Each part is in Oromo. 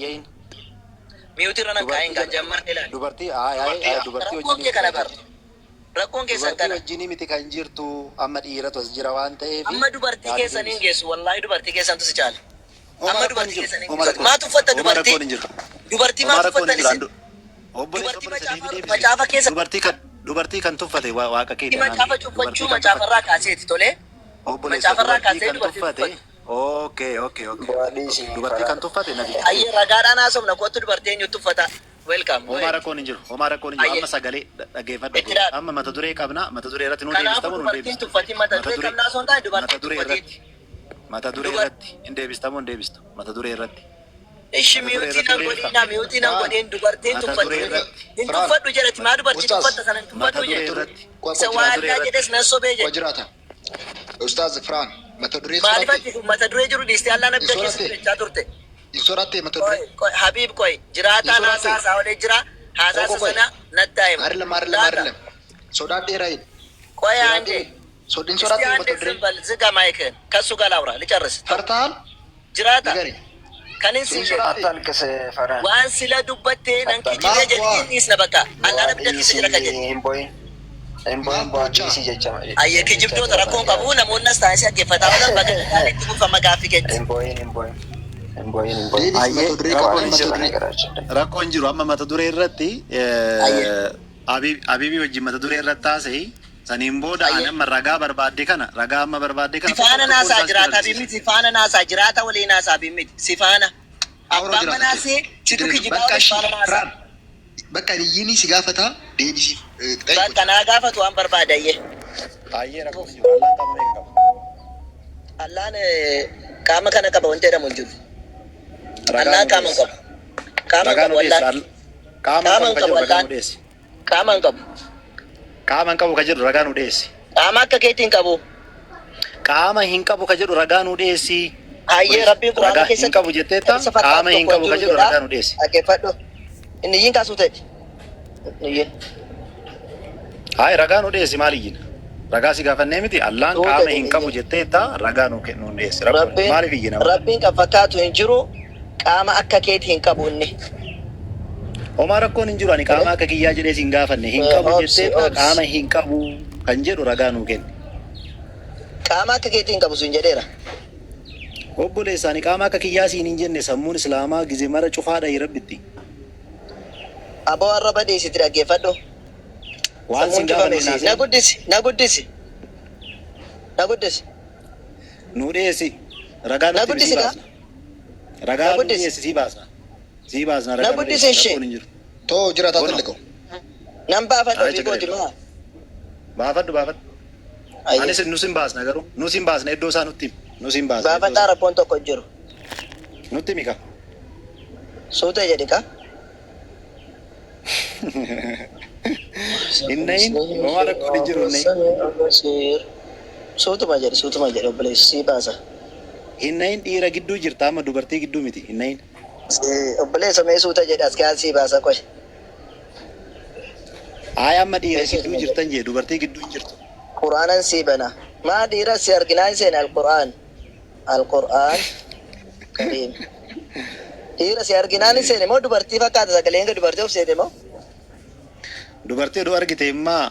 Yein. Miyuutii irra nakkaa'in kan jammaan ilaali. Dubartii Rakkoon kee kana bara. Rakkoon keessan kana. Wajjin miti kan jirtu amma dhiiratu as jira waan ta'eef. Amma dubartii keessaniin geessu wallaahi dubartii keessantu si caala. Amma dubartii keessaniin geessu. Maatu uffata dubartii? Dubartii maatu uffattan isin? Dubartii macaafa keessa. Dubartii kan tuffate waaqa keetii. Macaafa cuffachuu macaafarraa kaaseeti tolee. Macaafarraa kaasee dubartii tuffate. Okay. Dubartii kan tuffate nabi. Ayyee ragaadhaan haasofna kootu dubartii eenyutu uffata? Welcome. Omara koon hin jiru. Amma sagalee dhaggeeffadhu. Amma mata duree qabna. Mata duree irratti nuti deebistamu nu dubartiin tuffati mata duree qabnaa osoo hin taane dubartiin tuffati. Mata duree irratti hin deebistamu hin deebistu. Mata duree irratti. Ishi miyuutii nan godheen dubartiin tuffatti. Hin tuffadhu jedhati maa dubartii tuffatta sana hin tuffadhu jedhati. Isa waa addaa jedhes nan sobee jedhe. Wajirata. Ustaaz Firaan. Maaliifatti mata duree jiru dhiistee allaan abidda keessa jechaa turte. Insorattee mata duree. Habiib koy jiraataan haasaa olee jira haasaa sana nattaa'e. Maarilam. Sodaan dheeraa. Koy aange. Sodin sorattee mata duree. Ziga maayiken kasu galaawra licarris. Fartaan. Jiraata. Kanin si waan sila dubbattee nan kijibee jedhee dhiisna bakka allaan abidda keessa jira kan jedhe. Ayyee kijibdoota rakkoon qabu namoonni as taa'anii si dhaggeeffataa oolan bakka dhaqaan itti buufama gaaffii keetti. Rakkoon jiru amma mata duree irratti Habiibii wajjin mata duree irratti taasise saniin booda amma ragaa barbaadde kana sifaana naasaa jiraata Habiib sifaana naasaa jiraata walii naasaa Habiib miti sifaana abbaan manaasee situ kijibaa sifaana naasaa. Bakka dhiyyini si gaafata deebisi. Bakka naa gaafatu waan barbaadayyee. Ayyee rakkoon jiru allaan qaama meeqa qaba? Allaan qaama kana qaba wanti jedhamu hin jiru. Allaan qaama hin qabu. Qaama hin qabu allaan. Qaama hin qabu allaan. Qaama hin qabu. Qaama hin qabu ka jedhu ragaa nu dhiyeessi. Qaama akka keetti hin qabu. Qaama hin qabu ka jedhu ragaa nu dhiyeessi. Ayyee rabbiin quraana keessatti. Hin qabu jetteetta qaama hin qabu ka jedhu ragaa nu dhiyeessi. Dhaggeeffadhu. Inni iyyiin kaasuu ta'e. Iyyiin. Hayi ragaa nu dhiyeessi maal iyyiin? Ragaa si gaafannee miti allaan qaama hin qabu jetteetta ragaa nu dhiyeessi. Maaliif iyyiin? Rabbiin kan fakkaatu hin jiru qaama akka keetti hin qabu inni. Homaa rakkoon hin jiru ani qaama akka kiyyaa jedhee si hin gaafanne hin qabu jetteetta qaama hin qabu kan jedhu ragaa nu kenni. Qaama akka keetti hin qabu sun jedheera. Obboleessaani qaama akka kiyyaa siin hin jenne sammuun islaamaa gizee mara cufaadha rabbitti. Aboo arraba dhiisitti dhaggeeffadhu. Waan sin gaafanne na guddisi. Nu dhiyeessi. Ragaa nutti si baasna. Ragaa nu dhiyeessi si baasna. Si baasna ragaa. Na guddisi ishee. Too jiraataa talliqo. Nan baafadhu biikooti maa. Baafadhu. Anis nu sin baasna garuu. Nu sin baasna iddoo isaa nutti. Nu sin baasna. Baafadhaa rakkoon tokko jiru. Nutti mika. Suuta jedhi ka. Innayin homaa rakkoon hin jiru innayin. Suutuma jedhi obboleessi sii baasa. Innayin dhiira gidduu jirta amma dubartii gidduu miti innayin. Obboleessa mee suuta jedhi as kaan sii baasa qoy. Hayi amma dhiira gidduu jirtan jee dubartii gidduu jirtu. Quraanan sii bana. Maa dhiira si arginaan seen alquraan. Kariim. Dhiira si arginaan seene moo dubartii fakkaata sagaleen ga dubartii of seete moo? Dubartii oduu argite immaa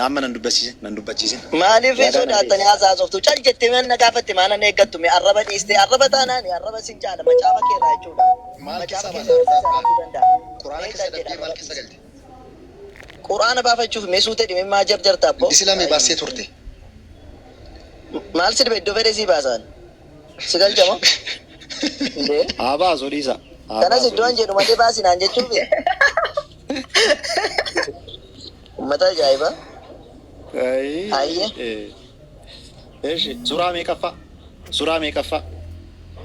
amma nan dubbachiisin. Maaliif sodaattanii haasoftu? Cal jettee mana na gaafatte maana na eeggattu mee arraba dhiistee arraba taanaani arraba sin caala macaafa keerraa jechuudha. Macaafa keerraa Quraana keessa darbee maal keessa galte? Quraana baafachuuf mee suutee dhimee maa jarjarta abbo? Islamii baasee turte. Maal si dhibe iddoo fedhe sii baasaan? Si galchamo? Haa baasu dhiisa. Kanas iddoon jedhu malee baasinaan jechuufi. Ummata ajaa'ibaa. Ayyee. Suuraa meeqaffaa?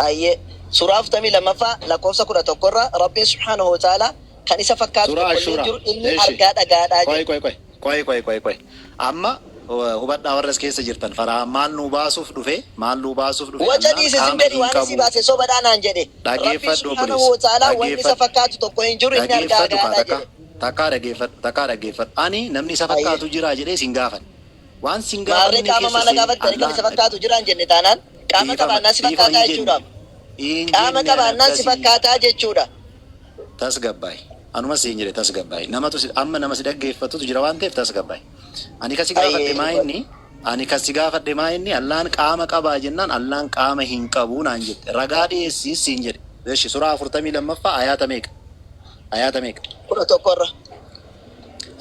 Ayyee. Suuraa 42 lakkoofsa 11 irraa Rabbiin subhaanahu wa ta'aalaa kan isa fakkaatu tokko jiru inni argaa dhagaadhaa jedhu. Qoy. Amma hubadhaa warras keessa jirtan faraa maal nu baasuuf dhufe? Waca dhiise simbedhi waan isii baase sobadhaanaan jedhe. Rabbiin subhaanahu wa ta'aalaa wanni isa fakkaatu tokko hin jiru inni argaa dhagaadhaa jedhe. Takkaa dhaggeeffadhu. Ani namni isa fakkaatu jira jedhee sin gaafan. Waan sin gaafanne qaama maana gaafattanii kan isa fakkaatu jiraan jenne taanaan qaama qabaannaa si fakkaataa jechuudhaaf. Qaama qabaannaan si fakkaataa jechuudha. tasgabbaay. Anuma siin jedhe tasgabbaay. Amma nama si dhaggeeffatutu jira waan ta'eef tasgabbaay. Ani kasi gaafadhe maa inni Allaan qaama qabaa jennaan Allaan qaama hin qabu naan jette. Ragaa dhiyeessii siin jedhe. Eeshi suuraa 42ffaa ayaata meeqa? Ayaata meeqa? 11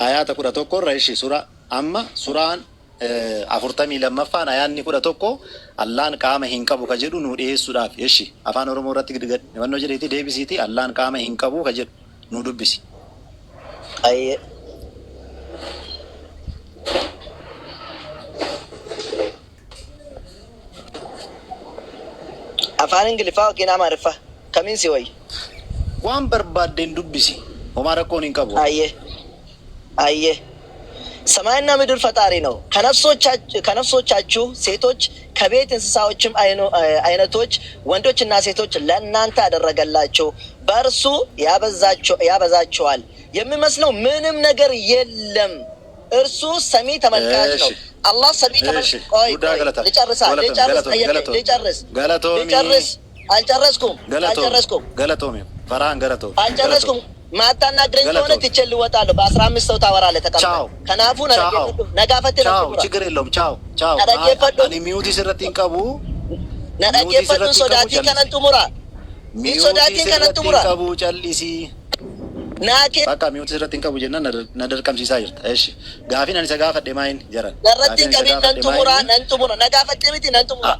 Ayaata 11 eeshi suuraa amma suuraan 42ffaan ayaanni 11 Allaan qaama hin qabu ka jedhu nu dhiyeessuudhaaf eeshi afaan Oromoo irratti wannoo jedheeti deebisiiti Allaan qaama hin qabu ka jedhu nu dubbisi. Ayyee. Afaan Ingiliffaa yookiin Amaariffaa kamiin si wayya? Waan barbaaddeen dubbisi. Homaa rakkoon hin qabu. አየህ ሰማይና ምድር ፈጣሪ ነው። ከነፍሶቻችሁ ሴቶች ከቤት እንስሳዎችም አይነቶች ወንዶችና ሴቶች ለእናንተ አደረገላችሁ። በእርሱ ያበዛችኋል። የሚመስለው ምንም ነገር የለም። እርሱ ሰሚ ተመልካች ነው። አላህ ሰሚ ተመልካች። ቆይ ልጨርስ። አልጨረስኩም። ማታናግረኝ ከሆነ ትቼ ልወጣለሁ። በ15 ሰው ታወራለህ። ተቀምጠህ ከናፉ ነጋፈት ነው። ችግር የለውም። ቻው አኒ ሚውቲ ስረቲን ቀቡ ነደጌፈቱ ሶዳቲ ከነንቱ ሙራ ቀቡ ጨሊሲ ናኬ በቃ ሚውቲ ስረቲን ቀቡ ጀና ነደር ቀምሲሳ ይርታ እሺ ጋፊን አኒ ሰጋፈደ ማይን ጀራን ነረቲን ቀቢ ነንቱ ሙራ ነጋፈት ሚቲ ነንቱ ሙራ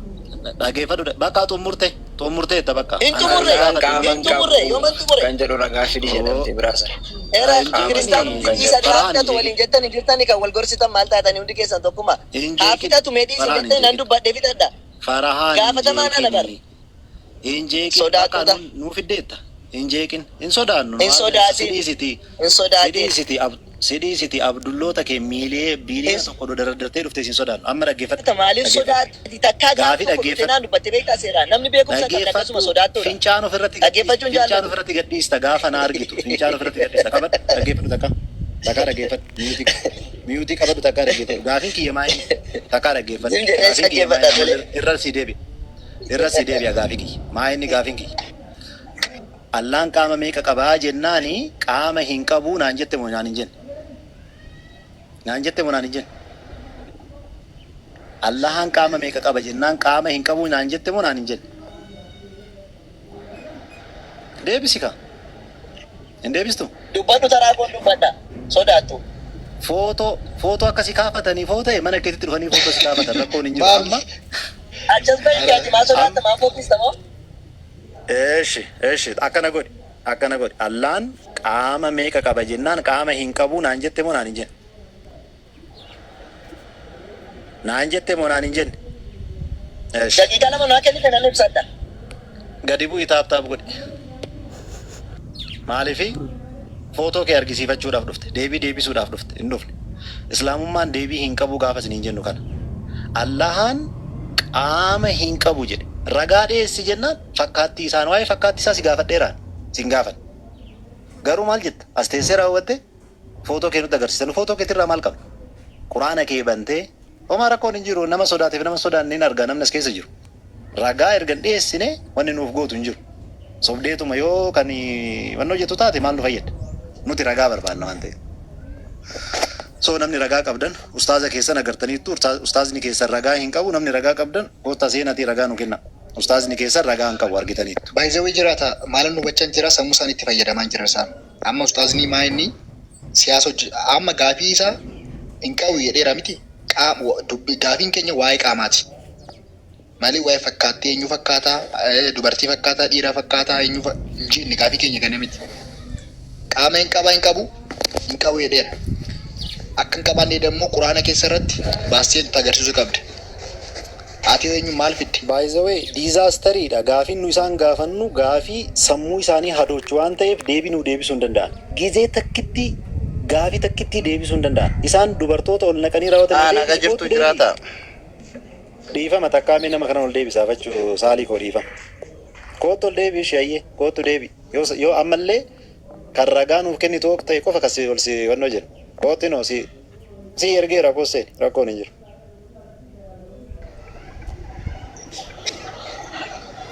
Dhaggeeffadhu bakka xumurtee bakka. Intumurre kan jedhu ragaa fidii jedhamti biraasa. Era kiristaanu isa dhaabdatu waliin jettanii jirtanii kan wal gorsitan maal taatanii hundi keessan tokkuma. Haafitatu meedii isin jettanii nan dubbadhe fidadha. Farahaan gaafatamaa na dabar. Injeeqin bakka nuu fiddeetta. Injeeqin hin sodaannu. Sidiisiti abdulloota kee miilee biilee tokko dardartee dhuftee sin sodaannu. Amma dhaggeeffadhu. Maaliif sodaatti takkaa gaafa tokko dubbatti beekaa seeraa. Namni beekumsa kan akkasuma sodaattu. Fincaan ofirratti gadhiista gaafa na argitu. Fincaan ofirratti gadhiista qabadhu dhaggeeffadhu takka. Takka dhaggeeffadhu. Miyuutii qabadhu takka dhaggeeffadhu. Gaafin kiyya maayini takka dhaggeeffadhu. Irra si deebi'a gaafin kiyya. Maayini gaafin kiyya. Allaan qaama meeqa qabaa jennaani qaama hin qabu naan jette moo naan hin jenne? Naan jette moo naan hin jenne? Allahan qaama meeqa qaba jennaan qaama hin qabu naan jette moo naan hin jenne? Deebisi ka? Hin deebistu? Dubbadhu taraa koon dubbadha. Sodaattu. Footoo akkasii kaafatanii footoo mana keetitti dhufanii footoo si kaafatan rakkoon hin jiru amma. Achas bahi gaati maa sodaatta maa fokkista moo? Eeshi akkana godhi Allaan qaama meeqa qaba jennaan qaama hin qabu naan jette moo naan hin jenne? Naan jette moo naan hin jenne? Daqiiqaa lama naa kennite nan ibsadha. Gadi bu'i taap godhi. Maaliifi footoo kee argisiifachuudhaaf dhufte deebisuudhaaf dhufte hin dhufne. Islaamummaan deebii hin qabu gaafa isin hin jennu kana. Allahan qaama hin qabu jedhe. Ragaa dhiyeessi jennaan fakkaattii isaan waa'ee fakkaattii isaa si gaafadheeraan sin gaafan. Garuu maal jetta? As teessee raawwatte footoo kee nutti agarsiisan. Footoo keetirraa maal qabna? Quraana kee bantee homaa rakkoon hin jiru. Nama sodaateef nama sodaanneen argaa namni as keessa jiru. Ragaa ergan dhiyeessine wanni nuuf gootu hin jiru. Sobdeetuma yoo kan wannoo jettu taate maal nu fayyada? Nuti ragaa barbaanna waan ta'eef. So namni ragaa qabdan ustaaza keessan agartaniittu ustaazni keessan ragaa hin qabu namni ragaa qabdan goota seenatii ragaa nu kenna. Ustaazni keessan ragaa hin qabu argitaniittu. Baay'ee jiraata maalan nu bachan jira sammuu isaan itti fayyadamaa jira isaan. Amma ustaazni maa inni siyaasa amma gaafii isaa hin qabu jedheera miti. Gaafiin keenya waa'ee qaamaati. Maali waa'ee fakkaattee eenyu fakkaataa dubartii fakkaataa dhiira fakkaataa eenyu inni gaafii keenya kana miti. Qaama hin qabu jedheera. Akkan qabanne ደግሞ ቁርአን keessatti baasee agarsiisu qabdi. Ati eenyu maal fitti? By the way, disaasteriidha. Gaafiin nu isaan gaafannu gaafii sammuu isaanii hadoochu waan ta'eef deebii nu deebisuu hin danda'an. Gizee takkitti gaafii takkitti deebisuu hin danda'an. Isaan dubartoota ol naqanii raawwatan. Naga jirtu jiraata. Dhiifama takkaamee nama kana ol deebisaaf jechuu saalii koo dhiifama. Kootu ol deebii shayyee kootu deebii. Yoo ammallee kan ragaa nuuf kennitu ta'e qofa kasi ol si wannoo jedhu. Kootu noo si ergee rakkoon hin jiru.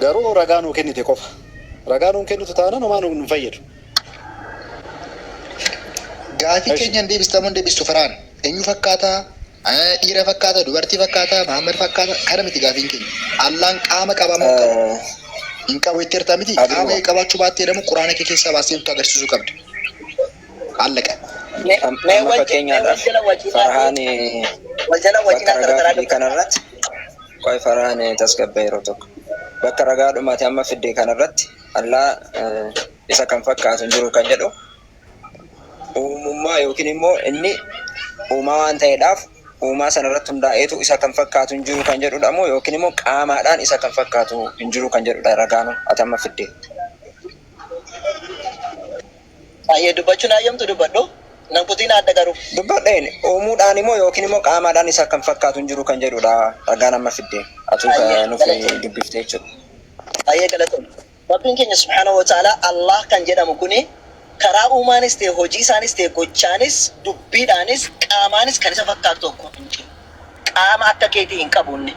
Garuu ragaa nuu kennite qofa. Ragaa nuu kennitu taanaan homaa nu fayyadu. Gaafii keenya hin deebistamu hin deebistu Farhaan. Eenyu fakkaataa? Dhiira fakkaata, dubartii fakkaata, Mahammad fakkaata. Kana miti gaafiin keenya. Allaan qaama qabamoo qabu. Hin qabu itti hirtaa miti. Qaama qabaachuu baattee jedhamu quraana kee keessaa baastee nutti agarsiisuu qabdi. Hallaqa. Amma fakkeenyaadhaaf Farhaan bakka ragaa kanarratti qoy Farhaan tasgabbee yeroo tokko bakka ragaa dhumaati amma fiddee kanarratti allaa isa kan fakkaatu hin jiru kan jedhu uumummaa yookiin immoo inni uumaa waan ta'eedhaaf uumaa sanarratti hundaa'eetu isa kan fakkaatu hin jiru kan jedhudha moo yookiin immoo qaamaadhaan isa kan fakkaatu hin jiru kan jedhudha ragaan ati amma fiddee. Ayyee dubbachuun hayyamtu dubbadhu. Namkutiin adda garuu. Dubbadheen uumuudhaan immoo yookiin immoo qaamaadhaan isa kan fakkaatu hin jiru kan jedhudha ragaan amma fiddee. Atuu nuuf dubbiftee jechuudha. Ayyee galatoon. Rabbiin keenya subhaanahu wa ta'ala Allah kan jedhamu kuni karaa uumaanis ta'e hojii isaanis ta'e gochaanis dubbiidhaanis qaamaanis kan isa fakkaatu tokko hin jiru. Qaama akka keetii hin qabunne.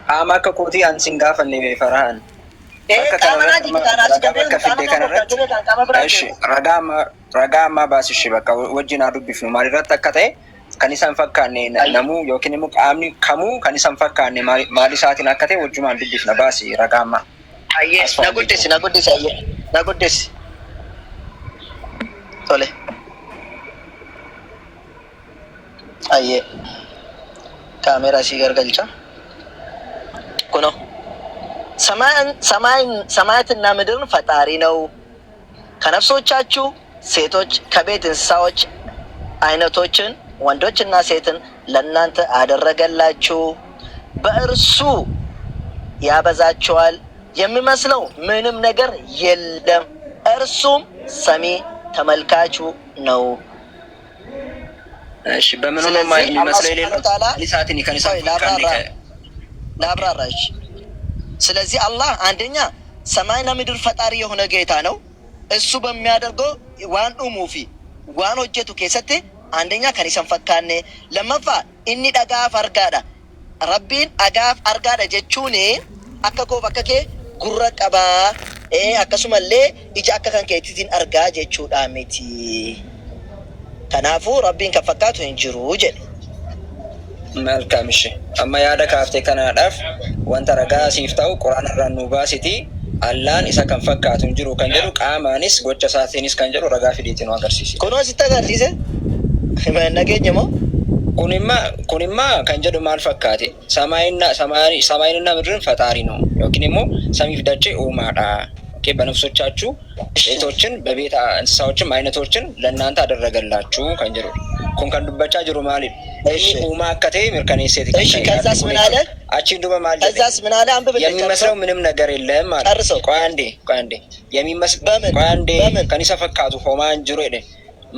Qaama akka kootii an sin gaafanne Farhaan. Ragaa ammaa baasishe bakka wajjin haa dubbifnu maalirratti akka ta'e kan isaan fakkaanne namuu yookiin immoo qaamni kamuu kan isaan fakkaanne maal isaatiin akka ta'e wajjumaan dubbifna baasi ragaa ammaa. Ayyee na guddisi ayyee na guddisi. Tole. Ayyee kaameeraa sii gargalcha. Kuno. ሰማያትና ምድርን ፈጣሪ ነው። ከነፍሶቻችሁ ሴቶች ከቤት እንስሳዎች አይነቶችን ወንዶችና ሴትን ለእናንተ አደረገላችሁ። በእርሱ ያበዛቸዋል፣ የሚመስለው ምንም ነገር የለም። እርሱም ሰሚ ተመልካቹ ነው። እሺ በምኑ ነው የሚመስለው የሌለው ሊሳቲኒ ከኒሳ ላብራራሽ። ስለዚህ አላህ አንደኛ ሰማይና ምድር ፈጣሪ የሆነ ጌታ ነው። እሱ በሚያደርገው ዋን ኡሙፊ ዋን ሆጀቱ ከሰተ አንደኛ ከኒሰን ፈካኔ ለመፋ ኢኒ ደጋፍ አርጋዳ ረቢን አጋፍ አርጋዳ ጀቹኔ አከኮ በከኬ ጉረ ቀባ አከሱመሌ ኢጃ አከከን ከቲቲን አርጋ ጀቹዳ ሚቲ ከናፉ ረቢን ከፈካቱ እንጅሩ ጀ መልካም እሺ አማ ያደ ካፍቴ ከናዳፍ ወንተ ረጋ ሲፍታው ቁርአን ራኑ ባሲቲ አላን ኢሳ ከን ፈካቱ እንጅሩ ከንጀሩ ቃማኒስ ጎቸ ሳቴኒስ ከንጀሩ ረጋ ፊዲቲ ነው አገርሲሲ ኮኖ ሲተጋርሲሰ ነገኘሞ ኩኒማ ከንጀዱ ማል ፈካቴ ሰማይንና ምድርን ፈጣሪ ነው ዮኪኒሞ ሰሚፍ ደቼ ኡማዳ ኦኬ በነፍሶቻችሁ ሴቶችን በቤት እንስሳዎችም አይነቶችን ለእናንተ አደረገላችሁ ከንጀሩ ኮንከን ዱበቻ ጅሩ ማለት እሺ ኡማ አከቴ ምርከኔሴት እሺ ከዛስ ምን አለ አቺን ዱበ ማለት ከዛስ ምን አለ አንበበ የሚመስለው ምንም ነገር የለም ማለት ቆይ አንዴ የሚመስለው ቆይ አንዴ ከኒሳ ፈካቱ ሆማን ጅሩ ሄደ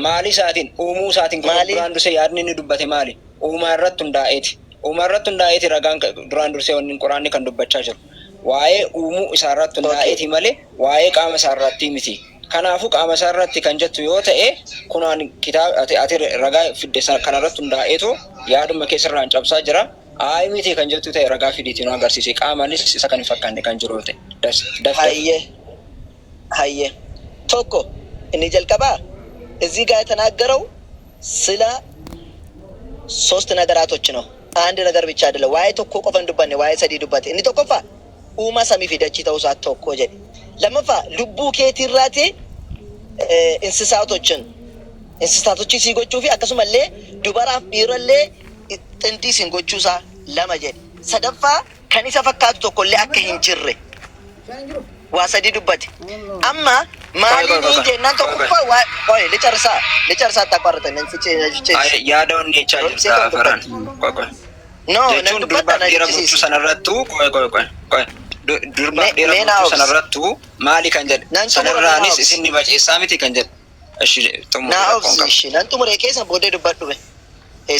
ማሊ ሳቲን ኡሙ ሳቲን ዱራንዱ ሰ ያድኒ ዱበቴ ማሊ ኡማረቱ እንዳኤት ረጋን ዱራንዱ ሰ ወንን ቁርአን ከን ዱበቻ ጅሩ ዋዬ ኡሙ ኢሳራቱ እንዳኤት ማለ ዋዬ ቃመ ሳራቲ ሚቲ ከናፉ ቃመ ሳራቲ ከንጀቱ ዮተኤ ኩናን ኪታብ አቲ ረጋ ፍደሳ ከናረቱ እንዳኤቶ ያዱመ ከስራን ጨብሳ ጅራ አይ ሚቲ ከንጀቱ ተ ረጋ ፊዲቲ ነው አገርሲሲ ቃማኒስ ሰከን ፈካንደ ከንጅሮቴ ደስ ሃየ ቶኮ እኒ ጀልቀባ እዚህ ጋር የተናገረው ስለ ሶስት ነገራቶች ነው። አንድ ነገር ብቻ አይደለም። ዋይ ቶኮ ቆፈን ዱባኔ ዋይ ሰዲ ዱባቴ እኒ ቶኮፋ ኡማ ሰሚ ፊደቺ ተውሳት ቶኮ ጀ ለመፋ ልቡ ኬቲራቴ እንስሳቶች ሲጎቹ ፊ አከሱመሌ ዱበራፍ ቢረሌ ጥንዲ ሲንጎቹሳ ለመጀ ሰደፋ ከኒሰ ፈካቱ ቶኮሌ አከ ሂንጅሬ ዋሰዲ ዱባቴ አማ ማሊኒ ጀናን ተቆፋ ወይ ለጨርሳ ታቋርጠን እንፍጭ ያደውን ኔቻጅ ታፈራን ቆይ ኖ ነዱበታ ነዲረቡ ሰነረቱ ቆይ ዱርባ ዴረቡ ሰነረቱ ማሊ ከንጀል ሰነራኒስ እስኒ ባጭ ሳሚቲ ከንጀል እሺ ጥሙ እሺ ነንቱ ሙሬ ከሰ ቦዴ ዱባዱ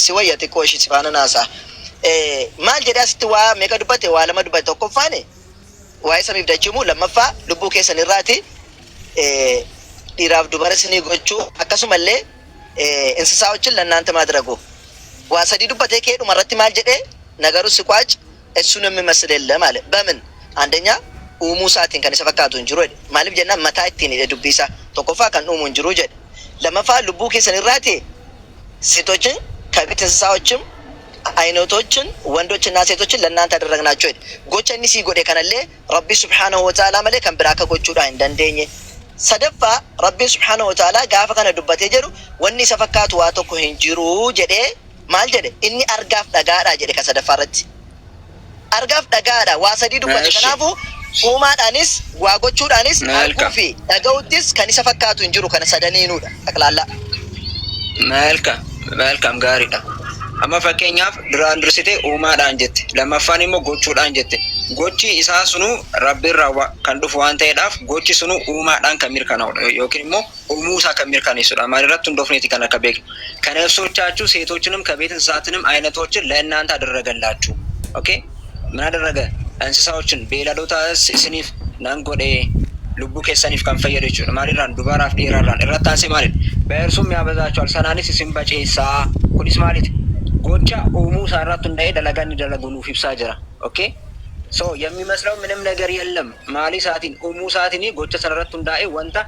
ሲወየት ቆሽ ሲፋናናሳ ማል ጀዳስቲ ዋ ሜከዱበት ዋ ለመዱበት ተቆፋኔ ዋይ ሰሚፍ ደችሙ ለመፋ ልቡ ከሰን ራቲ ዲራፍ ዱበረስኒ ጎቹ አከሱመሌ እንስሳዎችን ለእናንተ ማድረጉ ዋሰዲ ዱበቴ ከሄዱ መረቲ ማል ጀዴ ነገሩ ሲቋጭ እሱን የሚመስል የለም አለ። በምን አንደኛ ኡሙ ሳቲን ከነ ሰፈካቱ እንጅሩ ማለፍ ጀና መታይቲን ለዱቢሳ ተቆፋ ከን ኡሙ እንጅሩ ጀ ለመፋ ልቡ ከሰን ራቴ ሴቶችን ከቤት እንስሳዎችም አይነቶችን ወንዶችና ሴቶችን ለእናንተ አደረግናቸው። ጎቸኒ ሲጎዴ ከነለ ረቢ ሱብሓነሁ ወተዓላ መለ ከንብራከ ጎቹዳ እንደንደኝ ሰደፋ ረቢ ሱብሓነሁ ወተዓላ ጋፈ ከነ ዱበቴ ጀሩ ወኒ ሰፈካቱ ዋተኮ እንጅሩ ጀዴ ማል ጀዴ እኒ አርጋፍ ደጋዳ ጀዴ ከሰደፋረት አርጋፍ ደጋዳ ዋሰዲ ዱበቴ ከናፉ ኡማዳኒስ ዋጎቹዳኒስ አልኩፊ ደጋውቲስ ከኒ ሰፈካቱ እንጅሩ ከነ ሰደኒኑ ተክላላ መልካም ጋሪዳ amma fakkeenyaaf duraan dursite uumaadhaan jette lammaffaan immoo gochuudhaan jette gochi isaa sunu rabbiirraa kan dhufu waan ta'eedhaaf gochi sunu uumaadhaan kan mirkanaa'udha yookiin immoo uumuu isaa kan mirkaneessudha maalirratti hundoofneeti kan akka beeknu kana ibsoቻችሁ ሴቶችንም ከቤት እንስሳትንም አይነቶችን ለእናንተ አደረገላችሁ ኦኬ ምን አደረገ እንስሳዎችን ቤላዶታስ ስኒፍ ናንጎዴ ልቡ ከሰኒፍ kan fayyadu jechuudha maalirraan dubaraaf dhiirarraan irrattaanse maalid በእርሱም ያበዛቸዋል ሰናኒስ ሲምባጨሳ kunis maalid gocha uumuu isaarratti hundaa'ee dalagaa inni dalagu nuuf ibsaa jira. Okay? So የሚመስለው ምንም ነገር የለም ማሊ ሰዓቲን uumuu ሰዓቲን gocha sanarratti hundaa'ee wanta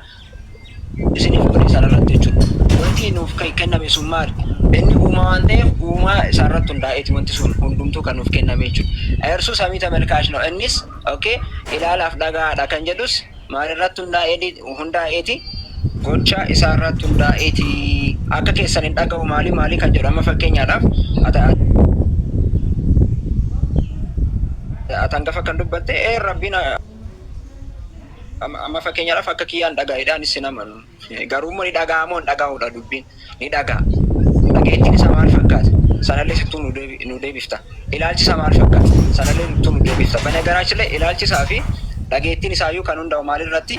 isiniif godhe sanarratti jechuudha. Wanti nuuf kenname sun maali? Inni uumaa waan ta'eef uumaa isaarratti hundaa'eeti wanti sun hundumtuu kan nuuf kenname jechuudha. Eersu samii tamalkaash ነው innis okay ilaalaaf dhagaadha kan jedhus maalirratti hundaa'eeti gocha isaarratti hundaa'eeti akka keessan hin dhaga'u maali kan jedhu amma fakkeenyaadhaaf atangafa kan dubbatte rabbiin amma fakkeenyaadhaaf akka kiyyaan dhagaa'edhaan isin amanu garuu ni dhaga'amoo hin dhaga'uudha dubbiin ni dhaga'a dhageettiin isaa maal fakkaata sanallee sittuu nu deebifta ilaalchi isaa maal fakkaata sanallee sittuu nu deebifta በነገራችን ላይ ilaalchi isaa fi dhageettiin isaayyuu kan hundaa'u maalirratti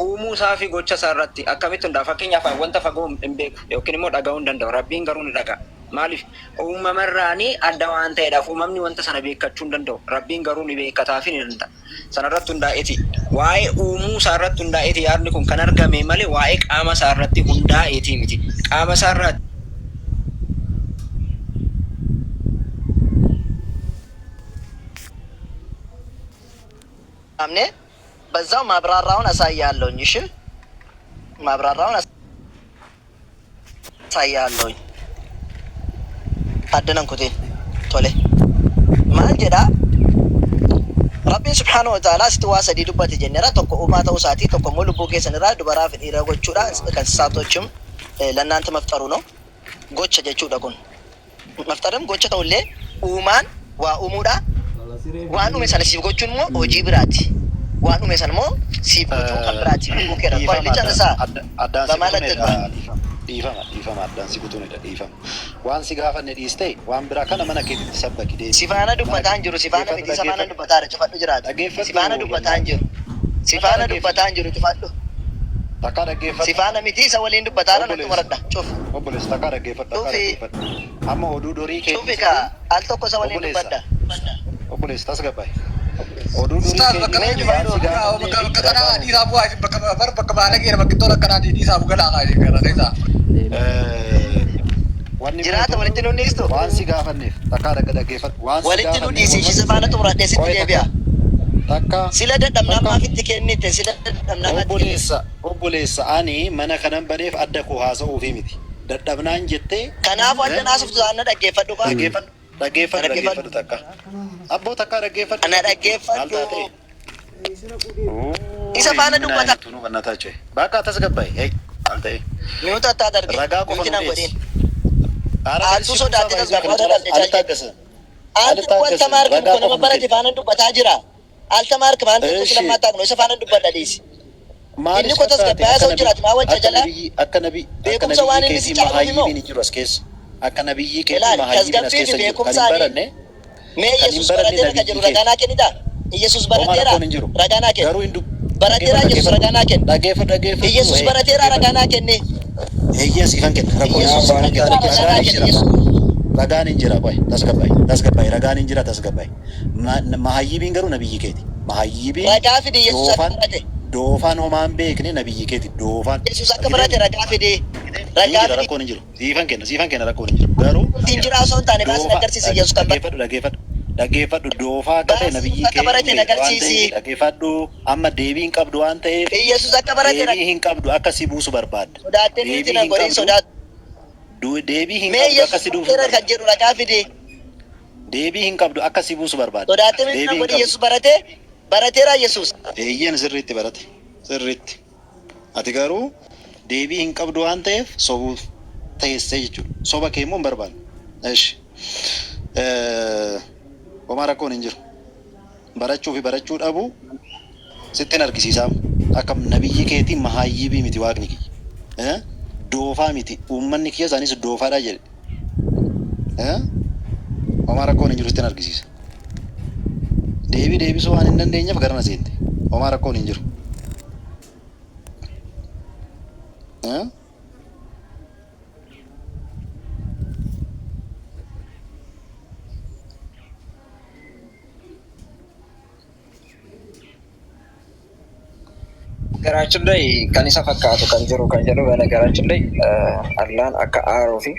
uumuu isaa fi gocha isaa irratti akkamitti hundaa fakkeenyaaf wanta fagoo hin beeku yookiin immoo dhaga'uu hin danda'u rabbiin garuu ni dhaga'a maaliif uumamarraanii adda waan ta'eedhaaf uumamni wanta sana beekachuu hin danda'u rabbiin garuu ni beekataa fi ni danda'a sanarratti hundaa'eeti waa'ee uumuu isaa irratti hundaa'eeti yaadni kun kan argame malee waa'ee qaama isaa irratti hundaa'eeti miti qaama isaa irratti amne በዛው ማብራራውን አሳያለሁኝ። እሺ ማብራራውን አሳያለሁኝ። አደነንኩት ቶሌ ማል ጀዳ ረቢ ሱብሓነሁ ወተዓላ ስትዋሰዲ ዱበት ጀነራ ተቆ ኡማተው ሳቲ ተቆ ሙሉ ቦጌ ሰነራ ዱበራ ፍዲረጎቹዳ ከንሳቶችም ለእናንተ መፍጠሩ ነው ጎቸ ጀቹ ደጉን መፍጠርም ጎቸ ተውሌ ኡማን ዋኡሙዳ ዋኑ መሰለሲ ጎቹን ሞ ሆጂ ብራቲ ዋኑ መሰልሞ ሲቦቹ ከብራቲ ቡኬራ ቆይ ልጨርሳ በማለት ዲፈማ አዳንሲ ጉቱ ነው ዲፈማ ዋን ሲጋፈን ዲስቴ ዋን ብራ ከነ መነከት ተሰበክ ዲ ሲፋና ዱበታን ጅሩ ሲፋና ቢቲ ሰማና ዱበታረ ጭፈዱ ጅራት ሲፋና ዱበታን ጅሩ ሲፋና ዱበታን ጅሩ ጭፈዱ ተካ ደገፈ ሲፋና ሚቲ ሰወሌን ዱበታረ ነው ተመረዳ ጮፍ ኦቦሌስ ተካ ደገፈ አማ ኦዱ ዶሪ ከ ጮፍካ አልተኮ ሰወሌን ዱበዳ ኦቦሌስ ታስገባይ Ustaz bakka kana dhiisaaf waa bakka baalageera bakkitoo akkanaa dhiisaaf galaa kaayee gara dhiisa. Jiraata walitti nu dhiistu. Waan si gaafanneef takkaa dhaggeeffadhu. Walitti nu dhiisi ishee faana xumuradhee sitti deebi'a. Takka sila dadhabnaa maafitti kennite sila dadhabnaa obboleessa ani mana kanan baneef adda koo haasa'uufi miti. Dadhabnaan jettee. Kanaafuu adda naasuftu taana dhaggeeffadhu qaba. Dhaggeeffadhu takka. Abboo takka dhaggeeffadhu. Ana dhaggeeffadhu. Isa faana dubbata. Bakka tasgabbaa'e. Alta'e. Mi'oota adda darbe. Ragaa qofa nu godhin. Aaltu sodaatee tasgabbaa'uu Alta'e. Aaltu wanta maarki kun nama barate faana dubbataa jira. Alta maarki maanta kuusi lammataa kun isa faana dubbadha dhiisi. Inni ko tasgabbaa'aa soo jiraati maa wajja jala. Akka nabii beekumsa waan inni si caaluuf ni jiru as keessa. Akka nabiyyi keetii mahayyibin as keessa jiru kan hin baranne. Mee Yesuus barateera kan jiru ragaa kennidha. Yesuus barateera ragaa naa kenna. Garuu hin barateera Yesuus ragaa naa kenna. Dhaggeeffadhu. Yesuus barateera ragaa naa kenne. Yesuus kan kenna. Ragaan hin jira boy tasgabbaa'e ragaan hin jira tasgabbaa'e. Mahayyibiin garuu nabiyyi keeti. Mahayyibiin ragaa fide Yesuus akka barate. Doofaan homaan beekne nabiyyi keeti doofaan. Yesuus akka barate ragaa fide. Ragaa fide rakkoon hin jiru. Siifan kenna rakkoon hin jiru. Garuu hin jira osoo hin taane baasii agarsiisi Yesuus kan barate. Dhaggeeffadhu. dhageeffadhu doofaa akka ta'e nabiyyi kee dhageeffadhu amma deebii hin qabdu waan ta'eef deebii hin qabdu akka si buusu barbaadda. Deebii hin qabdu akka si buusu barbaadda. Deebii hin qabdu akka si buusu barbaadda. Barateera Yesuus. Eeyyan sirriitti barate sirriitti. Ati garuu deebii hin qabdu waan ta'eef sobuu teessee jechuudha. Soba kee immoo hin barbaadne. Eesh. Homaa rakkoon hin jiru. Barachuu fi barachuu dhabuu sittin argisiisaa. Akka nabiyyi keetiin mahaayyii miti waaqni kiyya. Doofaa miti. Uummanni kiyya isaanis doofaadha jedhe. Homaa rakkoon hin jiru sittin argisiisa. Deebisuu waan hin dandeenyeef gara na seente. Homaa rakkoon hin jiru. Garaachin ላይ kan isa fakkaatu kan jiru kan jedhu garaachin ላይ Allaan akka aaruu fi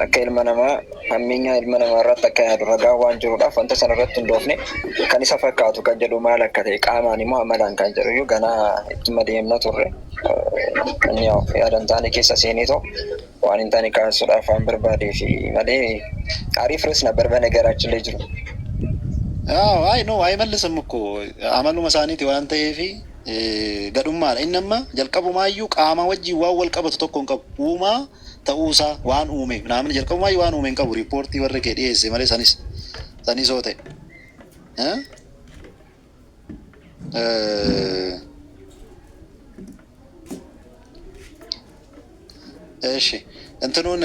akka ilma namaa hammeenyaa ilma namaa irratti akka yaadu ragaa waan jiruudhaaf wanta sana irratti hundoofne kan isa fakkaatu kan jedhu maal akka ta'e qaamaan immoo amalaan kan jedhu iyyuu ganaa ittuma deemna turre inni yaadan taane keessa seenee too waan hin taane kaasuudhaaf waan barbaadee fi malee aariif res nabbar በነገራችን ላይ jiru. አይ ኖ አይመልስም እኮ አመሉማ ሳኒቲ waan ta'eef gadhummaadha. Inni amma jalqabumaayyuu qaama wajjin waan wal qabatu tokko hin qabu. Uumaa ta'uusaa waan uume namni jalqabumaayyuu waan uume hin qabu. Riippoortii warri kee dhiyeesse malee sanis yoo ta'e. Eeshi እንትኑን